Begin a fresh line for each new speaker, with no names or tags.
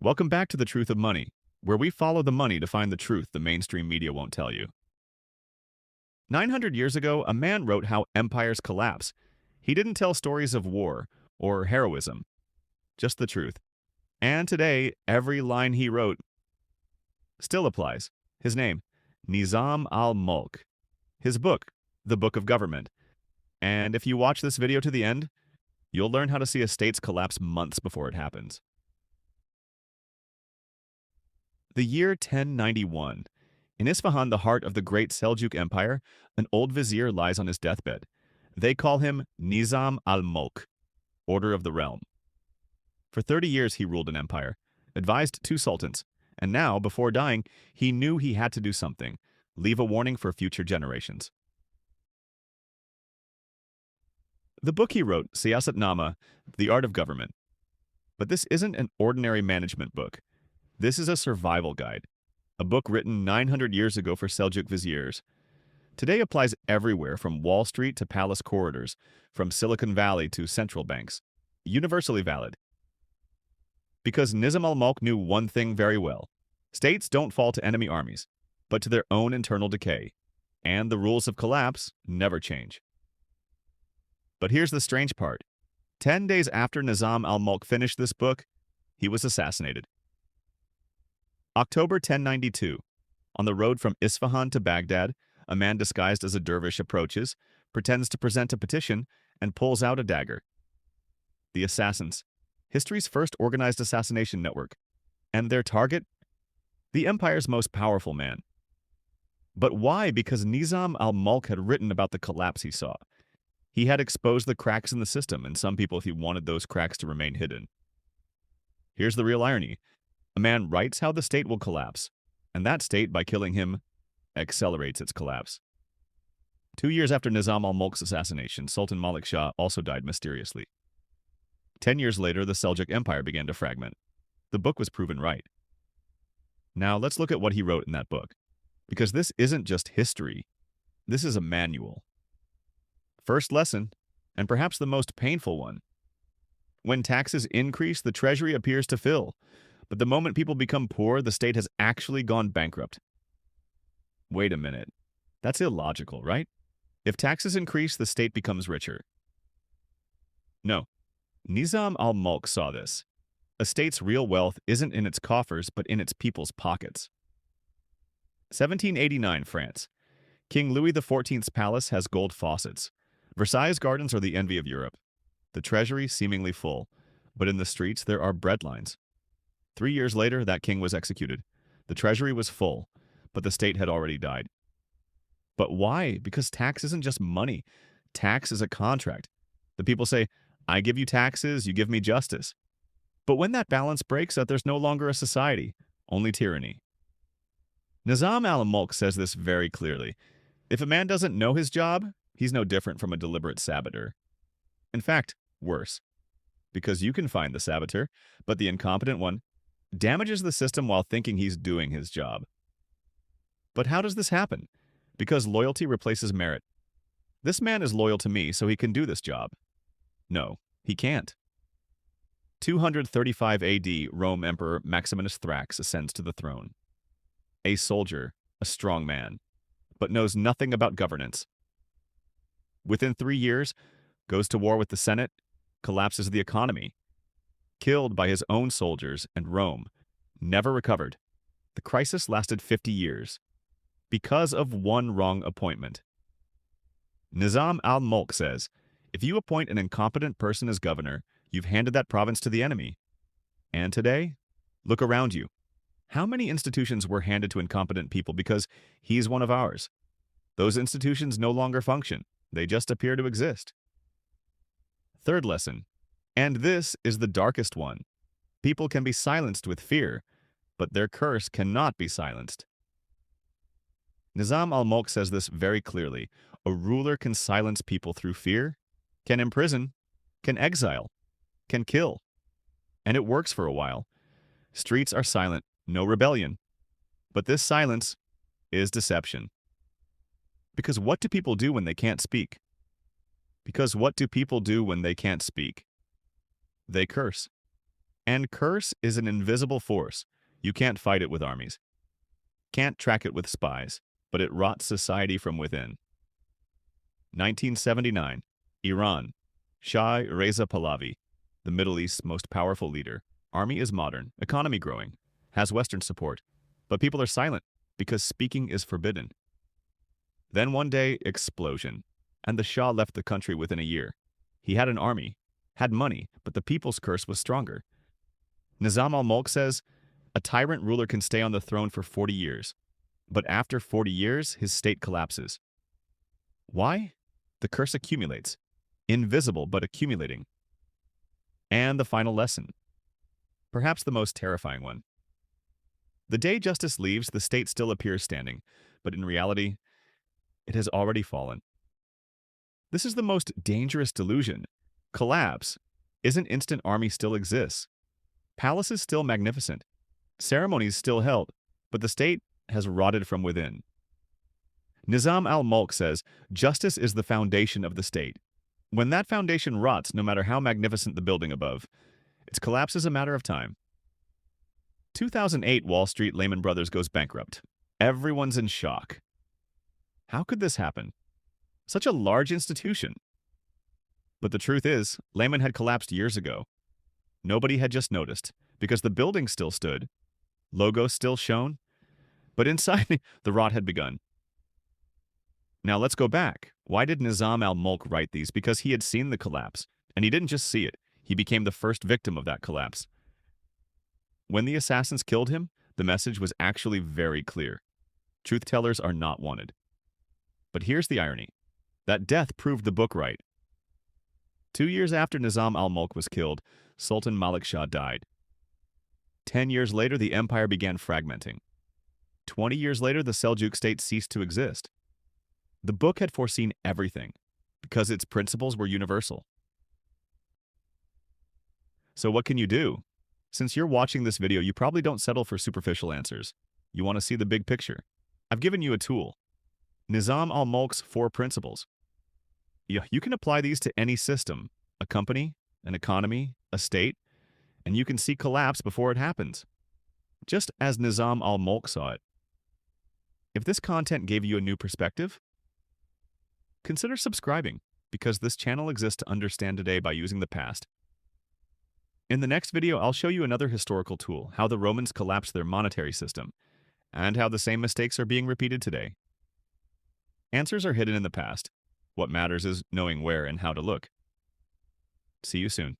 Welcome back to The Truth of Money, where we follow the money to find the truth the mainstream media won't tell you. 900 years ago, a man wrote how empires collapse. He didn't tell stories of war or heroism, just the truth. And today, every line he wrote still applies. His name, Nizam al-Mulk. His book, The Book of Government. And if you watch this video to the end, you'll learn how to see a state's collapse months before it happens. The year 1091. In Isfahan, the heart of the great Seljuk Empire, an old vizier lies on his deathbed. They call him Nizam al-Mulk, Order of the Realm. For 30 years he ruled an empire, advised two sultans, and now, before dying, he knew he had to do something, leave a warning for future generations. The book he wrote, Siyasatname, The Art of Government. But this isn't an ordinary management book. This is a survival guide, a book written 900 years ago for Seljuk viziers. Today applies everywhere from Wall Street to palace corridors, from Silicon Valley to central banks. Universally valid. Because Nizam al-Mulk knew one thing very well. States don't fall to enemy armies, but to their own internal decay. And the rules of collapse never change. But here's the strange part. 10 days after Nizam al-Mulk finished this book, he was assassinated. October 1092. On the road from Isfahan to Baghdad, a man disguised as a dervish approaches, pretends to present a petition, and pulls out a dagger. The assassins. History's first organized assassination network. And their target? The empire's most powerful man. But why? Because Nizam al-Mulk had written about the collapse he saw. He had exposed the cracks in the system, and some people, if he wanted those cracks to remain hidden. Here's the real irony. A man writes how the state will collapse, and that state, by killing him, accelerates its collapse. 2 years after Nizam al-Mulk's assassination, Sultan Malik Shah also died mysteriously. 10 years later, the Seljuk Empire began to fragment. The book was proven right. Now, let's look at what he wrote in that book, because this isn't just history. This is a manual. First lesson, and perhaps the most painful one. When taxes increase, the treasury appears to fill. But the moment people become poor, the state has actually gone bankrupt. Wait a minute. That's illogical, right? If taxes increase, the state becomes richer. No. Nizam al-Mulk saw this. A state's real wealth isn't in its coffers, but in its people's pockets. 1789, France. King Louis XIV's palace has gold faucets. Versailles gardens are the envy of Europe. The treasury seemingly full, but in the streets there are bread lines. 3 years later, that king was executed. The treasury was full, but the state had already died. But why? Because tax isn't just money. Tax is a contract. The people say, I give you taxes, you give me justice. But when that balance breaks, there's no longer a society, only tyranny. Nizam al-Mulk says this very clearly. If a man doesn't know his job, he's no different from a deliberate saboteur. In fact, worse. Because you can find the saboteur, but the incompetent one damages the system while thinking he's doing his job. But how does this happen? Because loyalty replaces merit. This man is loyal to me, so he can do this job. No, he can't. 235 AD, Rome Emperor Maximinus Thrax ascends to the throne. A soldier, a strong man, but knows nothing about governance. Within 3 years, goes to war with the Senate, collapses the economy. Killed by his own soldiers, and Rome never recovered. The crisis lasted 50 years because of one wrong appointment. Nizam al-Mulk says, if you appoint an incompetent person as governor, you've handed that province to the enemy. And today, look around you. How many institutions were handed to incompetent people because he's one of ours? Those institutions no longer function. They just appear to exist. Third lesson. And this is the darkest one. People can be silenced with fear, but their curse cannot be silenced. Nizam al-Mulk says this very clearly. A ruler can silence people through fear, can imprison, can exile, can kill. And it works for a while. Streets are silent, no rebellion. But this silence is deception. Because what do people do when they can't speak? Because what do people do when they can't speak? They curse. And curse is an invisible force. You can't fight it with armies, can't track it with spies, but it rots society from within. 1979, Iran. Shah Reza Pahlavi, the Middle East's most powerful leader. Army is modern, economy growing, has Western support, but people are silent because speaking is forbidden. Then one day, explosion, and the Shah left the country within a year. He had an army, had money, but the people's curse was stronger. Nizam al-Mulk says, a tyrant ruler can stay on the throne for 40 years, but after 40 years, his state collapses. Why? The curse accumulates, invisible but accumulating. And the final lesson, perhaps the most terrifying one. The day justice leaves, the state still appears standing, but in reality, it has already fallen. This is the most dangerous delusion. Collapse isn't instant. Army still exists. Palaces still magnificent. Ceremonies still held, but the state has rotted from within. Nizam al-Mulk says, justice is the foundation of the state. When that foundation rots, no matter how magnificent the building above, its collapse is a matter of time. 2008, Wall Street Lehman Brothers goes bankrupt. Everyone's in shock. How could this happen? Such a large institution. But the truth is, Lehman had collapsed years ago. Nobody had just noticed, because the building still stood, logos still shone, but inside, the rot had begun. Now let's go back. Why did Nizam al-Mulk write these? Because he had seen the collapse, and he didn't just see it. He became the first victim of that collapse. When the assassins killed him, the message was actually very clear. Truth-tellers are not wanted. But here's the irony. That death proved the book right. 2 years after Nizam al-Mulk was killed, Sultan Malik Shah died. 10 years later, the empire began fragmenting. 20 years later, the Seljuk state ceased to exist. The book had foreseen everything, because its principles were universal. So what can you do? Since you're watching this video, you probably don't settle for superficial answers. You want to see the big picture. I've given you a tool. Nizam al-Mulk's 4 principles. You can apply these to any system, a company, an economy, a state, and you can see collapse before it happens, just as Nizam al-Mulk saw it. If this content gave you a new perspective, consider subscribing, because this channel exists to understand today by using the past. In the next video, I'll show you another historical tool, how the Romans collapsed their monetary system, and how the same mistakes are being repeated today. Answers are hidden in the past. What matters is knowing where and how to look. See you soon.